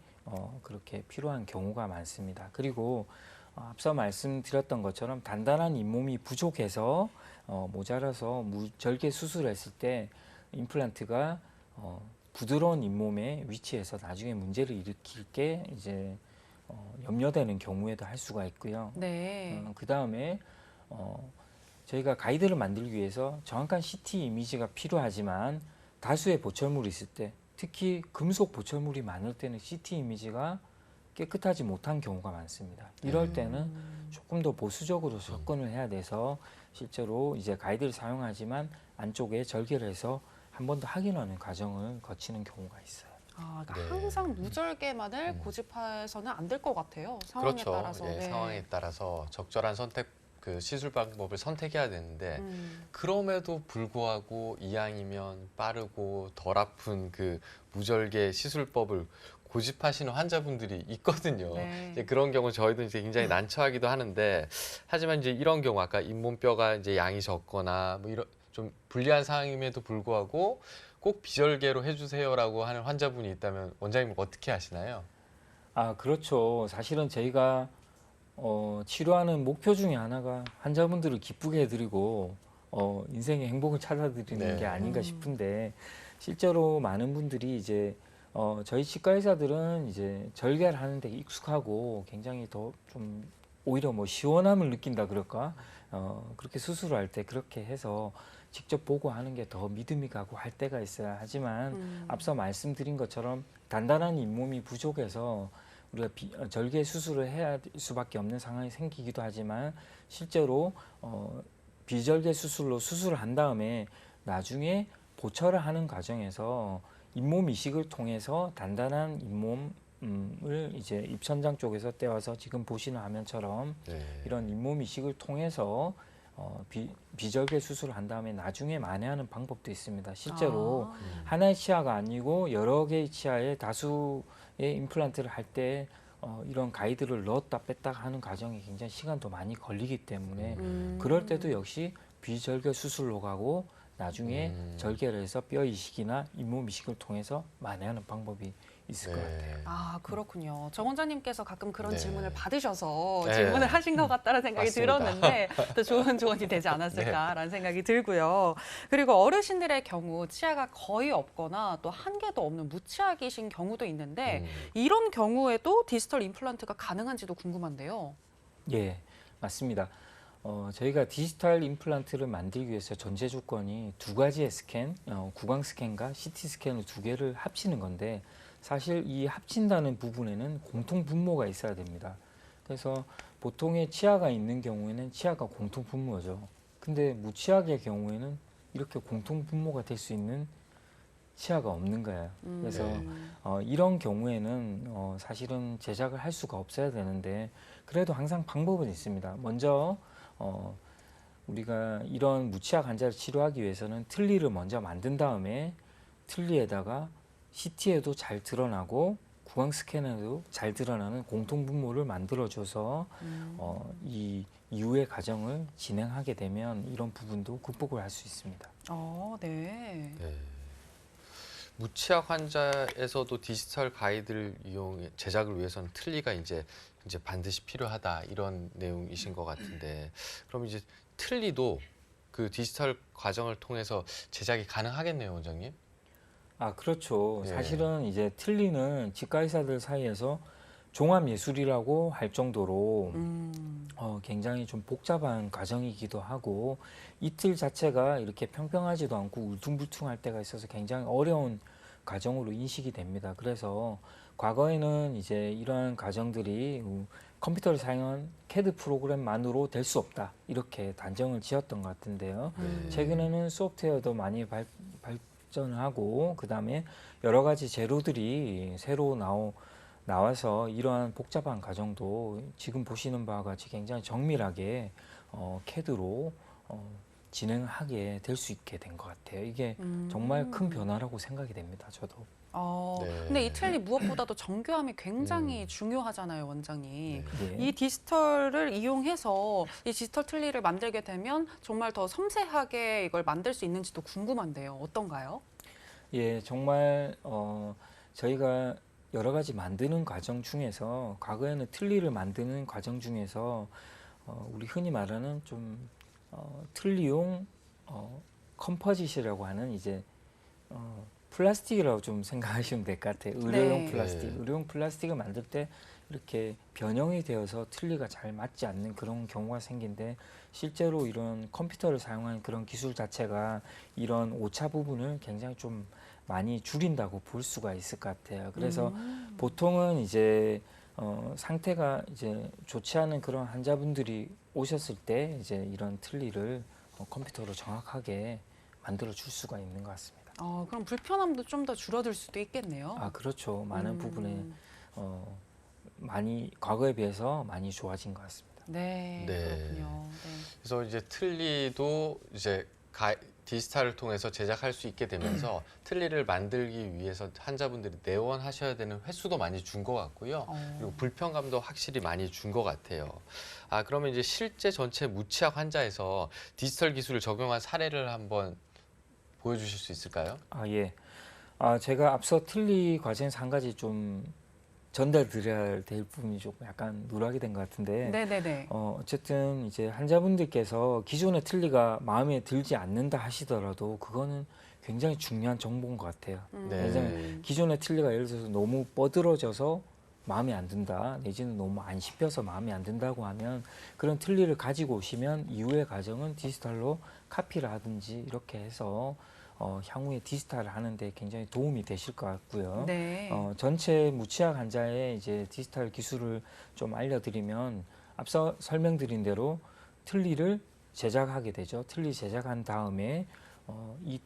그렇게 필요한 경우가 많습니다. 그리고 앞서 말씀드렸던 것처럼 단단한 잇몸이 부족해서 모자라서 절개 수술을 했을 때 임플란트가 부드러운 잇몸에 위치해서 나중에 문제를 일으킬 게 이제 염려되는 경우에도 할 수가 있고요. 네. 그 다음에 저희가 가이드를 만들기 위해서 정확한 CT 이미지가 필요하지만 다수의 보철물이 있을 때 특히 금속 보철물이 많을 때는 CT 이미지가 깨끗하지 못한 경우가 많습니다. 이럴 때는 조금 더 보수적으로 접근을 해야 돼서 실제로 이제 가이드를 사용하지만 안쪽에 절개를 해서 한 번 더 확인하는 과정을 거치는 경우가 있어요. 아, 그러니까 네. 항상 무절개만을 고집해서는 안 될 것 같아요. 상황에 그렇죠. 따라서. 예, 네. 상황에 따라서 적절한 선택, 그 시술 방법을 선택해야 되는데 그럼에도 불구하고 이왕이면 빠르고 덜 아픈 그 무절개 시술법을 고집하시는 환자분들이 있거든요. 네. 이제 그런 경우 저희도 이제 굉장히 난처하기도 하는데 하지만 이제 이런 경우 아까 잇몸뼈가 이제 양이 적거나 뭐 이런 좀 불리한 상황임에도 불구하고 꼭 비절개로 해주세요라고 하는 환자분이 있다면 원장님은 어떻게 하시나요? 아, 그렇죠. 사실은 저희가 치료하는 목표 중에 하나가 환자분들을 기쁘게 해드리고 인생의 행복을 찾아드리는 네. 게 아닌가 싶은데 실제로 많은 분들이 이제 저희 치과 의사들은 이제 절개를 하는 데 익숙하고 굉장히 더 좀 오히려 뭐 시원함을 느낀다 그럴까? 그렇게 수술을 할 때 그렇게 해서 직접 보고 하는 게 더 믿음이 가고 할 때가 있어요. 하지만 앞서 말씀드린 것처럼 단단한 잇몸이 부족해서 우리가 절개 수술을 해야 될 수밖에 없는 상황이 생기기도 하지만 실제로 비절개 수술로 수술을 한 다음에 나중에 보철을 하는 과정에서 잇몸 이식을 통해서 단단한 잇몸을 이제 입천장 쪽에서 떼와서 지금 보시는 화면처럼 네. 이런 잇몸 이식을 통해서 비절개 수술을 한 다음에 나중에 만회하는 방법도 있습니다. 실제로 하나의 치아가 아니고 여러 개의 치아에 다수의 임플란트를 할 때 이런 가이드를 넣었다 뺐다 하는 과정이 굉장히 시간도 많이 걸리기 때문에 그럴 때도 역시 비절개 수술로 가고 나중에 절개를 해서 뼈 이식이나 잇몸 이식을 통해서 만회하는 방법이 있을 것 같아요. 아, 그렇군요. 정 원장님께서 가끔 그런 네. 질문을 받으셔서 네. 질문을 하신 것 같다는 생각이 맞습니다. 들었는데 또 좋은 조언이 되지 않았을까라는 생각이 들고요. 그리고 어르신들의 경우 치아가 거의 없거나 또 한 개도 없는 무치아이신 경우도 있는데 이런 경우에도 디지털 임플란트가 가능한지도 궁금한데요. 예, 맞습니다. 저희가 디지털 임플란트를 만들기 위해서 전제 조건이 두 가지의 스캔, 구강 스캔과 CT 스캔을 두 개를 합치는 건데 사실 이 합친다는 부분에는 공통 분모가 있어야 됩니다. 그래서 보통의 치아가 있는 경우에는 치아가 공통 분모죠. 근데 무치아의 경우에는 이렇게 공통 분모가 될 수 있는 치아가 없는 거예요. 그래서 이런 경우에는 사실은 제작을 할 수가 없어야 되는데 그래도 항상 방법은 있습니다. 먼저 우리가 이런 무치아 환자를 치료하기 위해서는 틀니를 먼저 만든 다음에 틀니에다가 CT에도 잘 드러나고 구강 스캔에도 잘 드러나는 공통 분모를 만들어줘서 이 이후의 과정을 진행하게 되면 이런 부분도 극복을 할 수 있습니다. 네. 네. 무치아 환자에서도 디지털 가이드를 이용 제작을 위해서는 틀니가 이제 반드시 필요하다 이런 내용이신 것 같은데 그럼 이제 틀니도 그 디지털 과정을 통해서 제작이 가능하겠네요, 원장님? 아, 그렇죠. 예. 사실은 이제 틀니는 치과 의사들 사이에서 종합 예술이라고 할 정도로 굉장히 좀 복잡한 과정이기도 하고 이틀 자체가 이렇게 평평하지도 않고 울퉁불퉁할 때가 있어서 굉장히 어려운 과정으로 인식이 됩니다. 그래서 과거에는 이제 이러한 과정들이 컴퓨터를 사용한 CAD 프로그램만으로 될 수 없다 이렇게 단정을 지었던 것 같은데요. 최근에는 소프트웨어도 많이 발전을 하고 그다음에 여러 가지 재료들이 새로 나와서 이러한 복잡한 과정도 지금 보시는 바와 같이 굉장히 정밀하게 CAD로 진행하게 될 수 있게 된 것 같아요. 이게 정말 큰 변화라고 생각이 됩니다. 저도. 네. 근데 이 틀니 무엇보다도 정교함이 굉장히 중요하잖아요, 원장님. 예. 이 디지털을 이용해서 이 디지털 틀니를 만들게 되면 정말 더 섬세하게 이걸 만들 수 있는지도 궁금한데요. 어떤가요? 예, 정말 저희가 여러 가지 만드는 과정 중에서 과거에는 틀니를 만드는 과정 중에서 우리 흔히 말하는 좀 틀니용 컴포짓이라고 하는 이제 플라스틱이라고 좀 생각하시면 될 것 같아요. 의료용 네. 플라스틱. 네. 의료용 플라스틱을 만들 때 이렇게 변형이 되어서 틀니가 잘 맞지 않는 그런 경우가 생긴데 실제로 이런 컴퓨터를 사용한 그런 기술 자체가 이런 오차 부분을 굉장히 좀 많이 줄인다고 볼 수가 있을 것 같아요. 그래서 보통은 이제 상태가 이제 좋지 않은 그런 환자분들이 오셨을 때 이제 이런 틀니를 컴퓨터로 정확하게 만들어 줄 수가 있는 것 같습니다. 그럼 불편함도 좀 더 줄어들 수도 있겠네요. 아, 그렇죠. 많은 부분에 많이 과거에 비해서 많이 좋아진 것 같습니다. 네, 네. 그렇군요. 네. 그래서 이제 틀니도 이제 디지털을 통해서 제작할 수 있게 되면서 틀니를 만들기 위해서 환자분들이 내원하셔야 되는 횟수도 많이 준 것 같고요. 그리고 불편감도 확실히 많이 준 것 같아요. 그러면 이제 실제 전체 무치약 환자에서 디지털 기술을 적용한 사례를 한번 보여주실 수 있을까요? 예. 제가 앞서 틀니 과정에서 한 가지 좀 전달드려야 될 부분이 조금 약간 누락이 된 것 같은데 네네네. 어쨌든 이제 환자분들께서 기존의 틀니가 마음에 들지 않는다 하시더라도 그거는 굉장히 중요한 정보인 것 같아요. 왜냐하면 기존의 틀니가 예를 들어서 너무 뻗어져서 마음에 안 든다, 내지는 너무 안 씹혀서 마음에 안 든다고 하면 그런 틀니를 가지고 오시면 이후의 과정은 디지털로 카피를 하든지 이렇게 해서 향후에 디지털을 하는데 굉장히 도움이 되실 것 같고요. 네. 전체 무치약 환자의 이제 디지털 기술을 좀 알려드리면 앞서 설명드린 대로 틀니를 제작하게 되죠. 틀니 제작한 다음에 이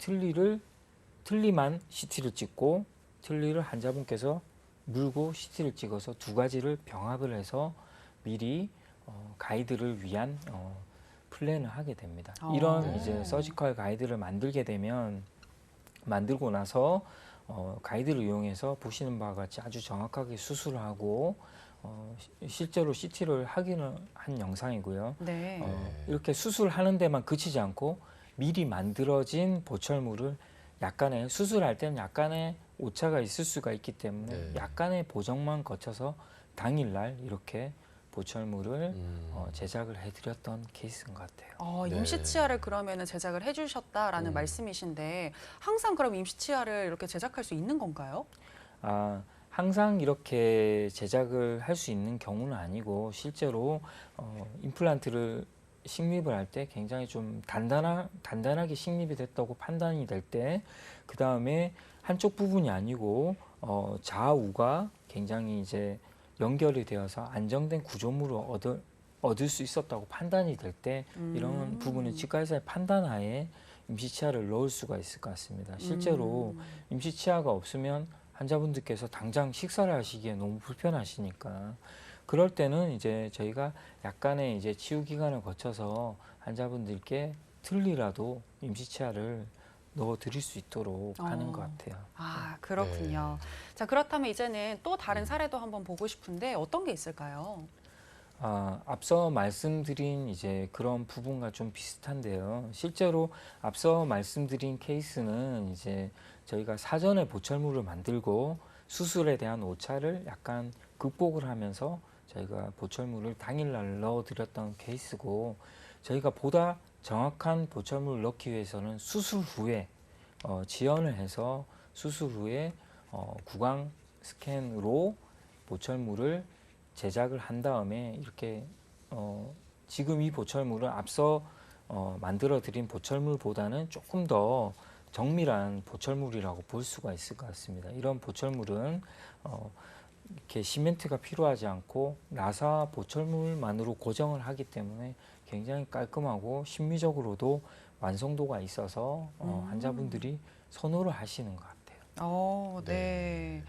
틀니만 CT를 찍고 틀니를 환자분께서 물고 CT를 찍어서 두 가지를 병합을 해서 미리 가이드를 위한 플랜을 하게 됩니다. 이런 이제 서지컬 가이드를 만들고 나서 가이드를 이용해서 보시는 바와 같이 아주 정확하게 수술을 하고 실제로 CT를 확인을 한 영상이고요. 네. 이렇게 수술하는 데만 그치지 않고 미리 만들어진 보철물을 수술할 때는 약간의 오차가 있을 수가 있기 때문에 약간의 보정만 거쳐서 당일날 이렇게 보철물을 제작을 해드렸던 케이스인 것 같아요. 네. 임시치아를 그러면은 제작을 해주셨다라는 말씀이신데 항상 그럼 임시치아를 이렇게 제작할 수 있는 건가요? 항상 이렇게 제작을 할 수 있는 경우는 아니고 실제로 임플란트를 식립을 할 때 굉장히 좀 단단하게 식립이 됐다고 판단이 될 때 그 다음에 한쪽 부분이 아니고 좌우가 굉장히 이제 연결이 되어서 안정된 구조물을 얻을 수 있었다고 판단이 될 때 이런 부분은 치과의사의 판단하에 임시치아를 넣을 수가 있을 것 같습니다. 실제로 임시치아가 없으면 환자분들께서 당장 식사를 하시기에 너무 불편하시니까 그럴 때는 이제 저희가 약간의 이제 치유 기간을 거쳐서 환자분들께 틀니라도 임시치아를 넣어드릴 수 있도록 하는 것 같아요. 그렇군요. 자, 그렇다면 이제는 또 다른 사례도 한번 보고 싶은데 어떤 게 있을까요? 앞서 말씀드린 이제 그런 부분과 좀 비슷한데요. 실제로 앞서 말씀드린 케이스는 이제 저희가 사전에 보철물을 만들고 수술에 대한 오차를 약간 극복을 하면서 저희가 보철물을 당일날 넣어드렸던 케이스고 저희가 보다 정확한 보철물을 넣기 위해서는 수술 후에 지연을 해서 수술 후에 구강 스캔으로 보철물을 제작을 한 다음에 이렇게 지금 이 보철물은 앞서 만들어 드린 보철물보다는 조금 더 정밀한 보철물이라고 볼 수가 있을 것 같습니다. 이런 보철물은 이렇게 시멘트가 필요하지 않고 나사 보철물만으로 고정을 하기 때문에 굉장히 깔끔하고 심미적으로도 완성도가 있어서 환자분들이 선호를 하시는 것 같아요. 네.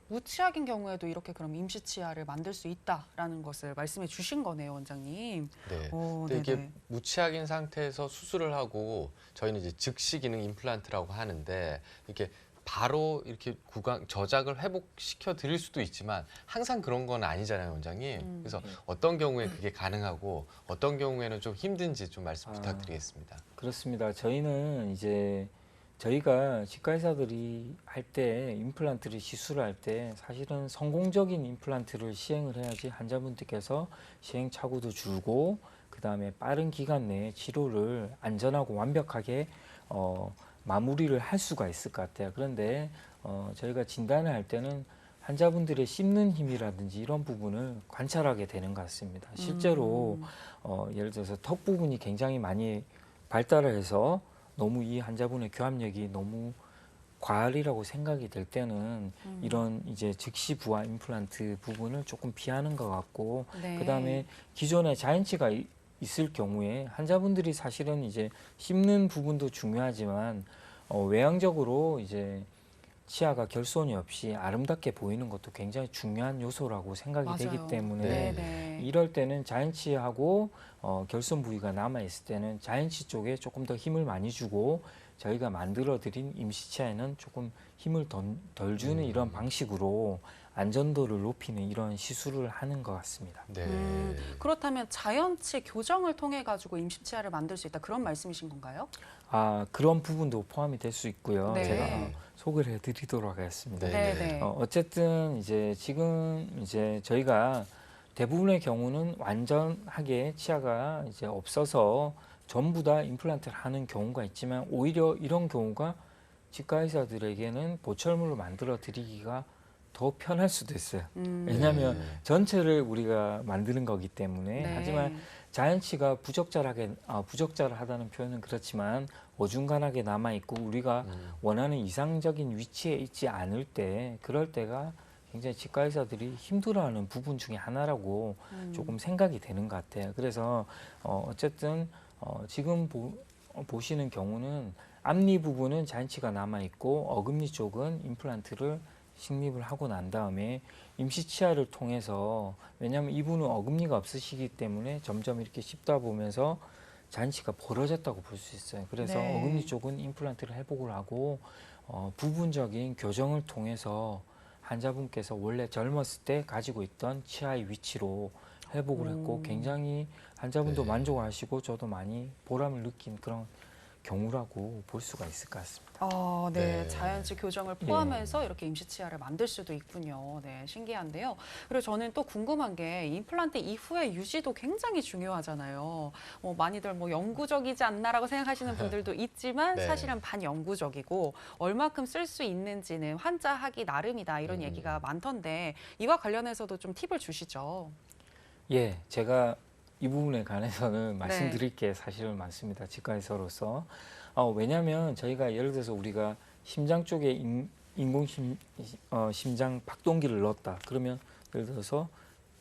무치약인 경우에도 이렇게 그럼 임시치아를 만들 수 있다라는 것을 말씀해 주신 거네요, 원장님. 네. 근데 이게 무치약인 상태에서 수술을 하고 저희는 이제 즉시 기능 임플란트라고 하는데 이렇게 바로 이렇게 구강 저작을 회복시켜 드릴 수도 있지만 항상 그런 건 아니잖아요, 원장님. 그래서 어떤 경우에 그게 가능하고 어떤 경우에는 좀 힘든지 좀 말씀 부탁드리겠습니다. 그렇습니다. 저희는 이제 저희가 치과 의사들이 할 때 임플란트를 시술할 때 사실은 성공적인 임플란트를 시행을 해야지 환자분들께서 시행착오도 줄고 그다음에 빠른 기간 내에 치료를 안전하고 완벽하게 마무리를 할 수가 있을 것 같아요. 그런데 저희가 진단을 할 때는 환자분들의 씹는 힘이라든지 이런 부분을 관찰하게 되는 것 같습니다. 실제로 예를 들어서 턱 부분이 굉장히 많이 발달을 해서 너무 이 환자분의 교합력이 너무 과할이라고 생각이 될 때는 이런 이제 즉시 부하 임플란트 부분을 조금 피하는 것 같고, 네. 그다음에 기존에 자연치가 있을 경우에 환자분들이 사실은 이제 씹는 부분도 중요하지만 외향적으로 이제 치아가 결손이 없이 아름답게 보이는 것도 굉장히 중요한 요소라고 생각이 맞아요. 되기 때문에 네, 네. 이럴 때는 자연치하고 결손 부위가 남아 있을 때는 자연치 쪽에 조금 더 힘을 많이 주고, 저희가 만들어드린 임시치아에는 조금 힘을 덜 주는 이런 방식으로 안전도를 높이는 이런 시술을 하는 것 같습니다. 네. 그렇다면 자연치 교정을 통해 가지고 임시치아를 만들 수 있다 그런 말씀이신 건가요? 그런 부분도 포함이 될 수 있고요. 네. 제가 소개를 해드리도록 하겠습니다. 네. 네, 네. 어쨌든 이제 지금 이제 저희가 대부분의 경우는 완전하게 치아가 이제 없어서 전부 다 임플란트를 하는 경우가 있지만, 오히려 이런 경우가 치과 의사들에게는 보철물로 만들어 드리기가 더 편할 수도 있어요. 왜냐하면 네. 전체를 우리가 만드는 거기 때문에. 네. 하지만 자연치가 부적절하다는 표현은 그렇지만 어중간하게 남아 있고 우리가 원하는 이상적인 위치에 있지 않을 때, 그럴 때가 굉장히 치과 의사들이 힘들어하는 부분 중에 하나라고 조금 생각이 되는 것 같아요. 그래서 어쨌든 지금 보시는 경우는 앞니 부분은 자연치가 남아 있고 어금니 쪽은 임플란트를 식립을 하고 난 다음에 임시치아를 통해서, 왜냐하면 이분은 어금니가 없으시기 때문에 점점 이렇게 씹다 보면서 잔치가 벌어졌다고 볼 수 있어요. 그래서 네. 어금니 쪽은 임플란트를 회복을 하고 부분적인 교정을 통해서 환자분께서 원래 젊었을 때 가지고 있던 치아의 위치로 회복을 했고, 굉장히 환자분도 네. 만족하시고 저도 많이 보람을 느낀 그런 경우라고 볼 수가 있을 것 같습니다. 네. 네. 자연치 교정을 포함해서 이렇게 임시치아를 만들 수도 있군요. 네, 신기한데요. 그리고 저는 또 궁금한 게 임플란트 이후의 유지도 굉장히 중요하잖아요. 많이들 영구적이지 않나라고 생각하시는 분들도 있지만 네. 사실은 반영구적이고 얼마큼 쓸 수 있는지는 환자 하기 나름이다 이런 얘기가 많던데 이와 관련해서도 좀 팁을 주시죠. 예, 제가 이 부분에 관해서는 말씀드릴 게 사실은 많습니다. 치과의사로서. 왜냐하면 저희가 예를 들어서 우리가 심장 쪽에 인공 심장 박동기를 넣었다. 그러면 예를 들어서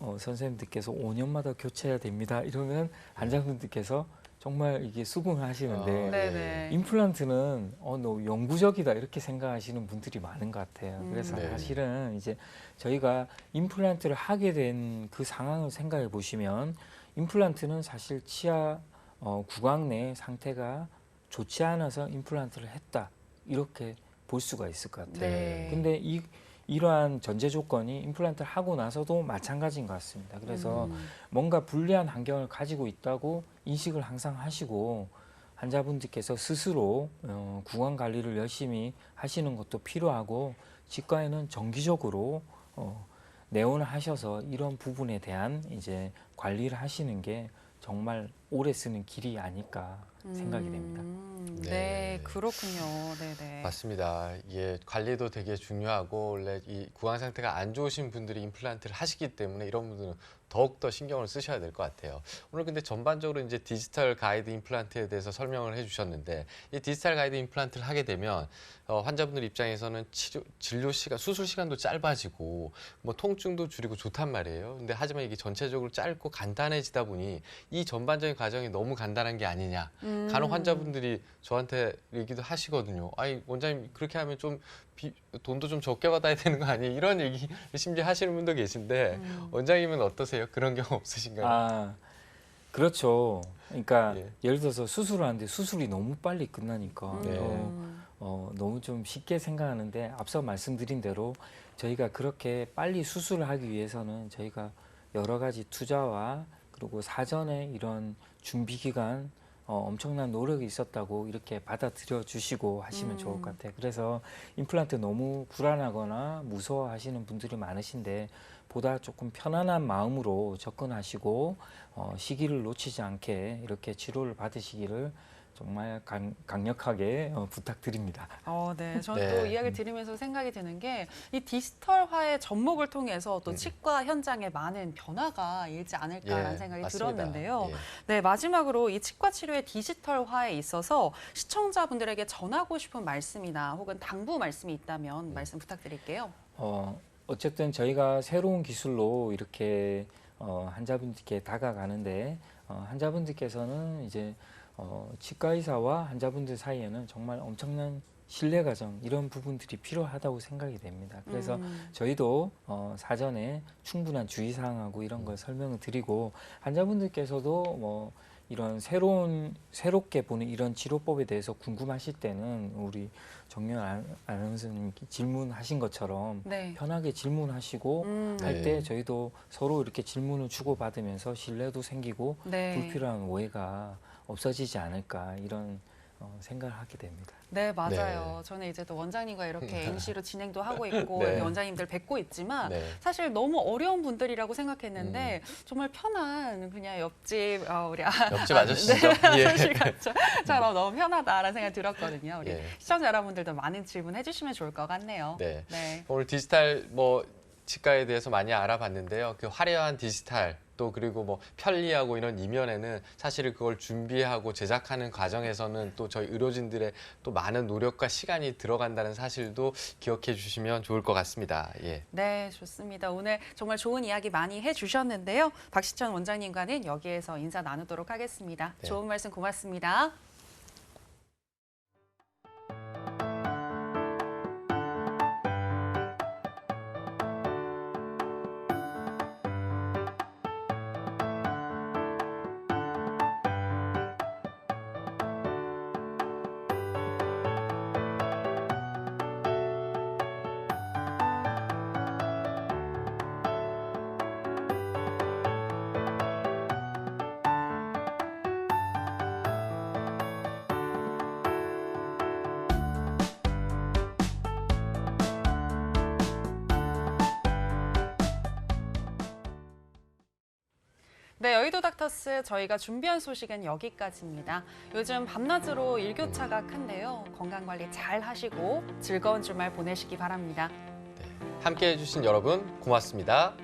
선생님들께서 5년마다 교체해야 됩니다. 이러면 환자분들께서 정말 이게 수긍을 하시는데 네네. 임플란트는 너무 영구적이다 이렇게 생각하시는 분들이 많은 것 같아요. 그래서 네. 사실은 이제 저희가 임플란트를 하게 된 그 상황을 생각해 보시면, 임플란트는 사실 치아 구강 내 상태가 좋지 않아서 임플란트를 했다 이렇게 볼 수가 있을 것 같아요. 네. 근데 이러한 전제 조건이 임플란트를 하고 나서도 마찬가지인 것 같습니다. 그래서 뭔가 불리한 환경을 가지고 있다고 인식을 항상 하시고, 환자분들께서 스스로 구강 관리를 열심히 하시는 것도 필요하고, 치과에는 정기적으로 내원을 하셔서 이런 부분에 대한 이제 관리를 하시는 게 정말 오래 쓰는 길이 아닐까 생각이 됩니다. 네, 네. 그렇군요. 네네. 맞습니다. 이게 관리도 되게 중요하고, 원래 이 구강 상태가 안 좋으신 분들이 임플란트를 하시기 때문에 이런 분들은 더욱더 신경을 쓰셔야 될 것 같아요. 오늘 근데 전반적으로 이제 디지털 가이드 임플란트에 대해서 설명을 해주셨는데, 이 디지털 가이드 임플란트를 하게 되면 환자분들 입장에서는 진료 시간, 수술 시간도 짧아지고 뭐 통증도 줄이고 좋단 말이에요. 근데 하지만 이게 전체적으로 짧고 간단해지다 보니 이 전반적인 과정이 너무 간단한 게 아니냐. 간혹 환자분들이 저한테 얘기도 하시거든요. 아니 원장님 그렇게 하면 좀 돈도 좀 적게 받아야 되는 거 아니에요? 이런 얘기 심지어 하시는 분도 계신데 원장님은 어떠세요? 그런 경우 없으신가요? 그렇죠. 그러니까 예. 예를 들어서 수술을 하는데 수술이 너무 빨리 끝나니까 네. 너무 좀 쉽게 생각하는데, 앞서 말씀드린 대로 저희가 그렇게 빨리 수술을 하기 위해서는 저희가 여러 가지 투자와 그리고 사전에 이런 준비 기간 엄청난 노력이 있었다고 이렇게 받아들여 주시고 하시면 좋을 것 같아요. 그래서 임플란트 너무 불안하거나 무서워하시는 분들이 많으신데, 보다 조금 편안한 마음으로 접근하시고 시기를 놓치지 않게 이렇게 치료를 받으시기를 정말 강력하게 부탁드립니다. 네. 저는 네. 또 이야기를 들으면서 생각이 드는 게 이 디지털화의 접목을 통해서 또 치과 현장에 많은 변화가 일지 않을까라는 생각이 맞습니다. 들었는데요. 예. 네, 마지막으로 이 치과 치료의 디지털화에 있어서 시청자분들에게 전하고 싶은 말씀이나 혹은 당부 말씀이 있다면 말씀 부탁드릴게요. 어쨌든 저희가 새로운 기술로 이렇게 환자분들께 다가가는데 환자분들께서는 이제 치과 의사와 환자분들 사이에는 정말 엄청난 신뢰 과정 이런 부분들이 필요하다고 생각이 됩니다. 그래서 저희도 사전에 충분한 주의사항하고 이런 걸 설명을 드리고 환자분들께서도 뭐 이런 새롭게 보는 이런 치료법에 대해서 궁금하실 때는 우리 정유연 아나운서님 질문하신 것처럼 네. 편하게 질문하시고 할 때 저희도 서로 이렇게 질문을 주고받으면서 신뢰도 생기고 네. 불필요한 오해가 없어지지 않을까 이런 생각을 하게 됩니다. 네, 맞아요. 저는 이제 또 원장님과 이렇게 MC로 진행도 하고 있고 네. 이렇게 원장님들 뵙고 있지만 네. 사실 너무 어려운 분들이라고 생각했는데 정말 편한 그냥 옆집 우리 옆집 아저씨죠? 예. 아저씨 같처럼 너무 편하다라는 생각이 들었거든요. 우리 예. 시청자 여러분들도 많은 질문 해주시면 좋을 것 같네요. 네. 네. 오늘 디지털 치과에 대해서 많이 알아봤는데요. 그 화려한 디지털 또 그리고 편리하고 이런 이면에는 사실 그걸 준비하고 제작하는 과정에서는 또 저희 의료진들의 또 많은 노력과 시간이 들어간다는 사실도 기억해 주시면 좋을 것 같습니다. 예. 네, 좋습니다. 오늘 정말 좋은 이야기 많이 해주셨는데요. 박시천 원장님과는 여기에서 인사 나누도록 하겠습니다. 네. 좋은 말씀 고맙습니다. 네, 여의도 닥터스 저희가 준비한 소식은 여기까지입니다. 요즘 밤낮으로 일교차가 큰데요. 건강관리 잘 하시고 즐거운 주말 보내시기 바랍니다. 함께해 주신 여러분 고맙습니다.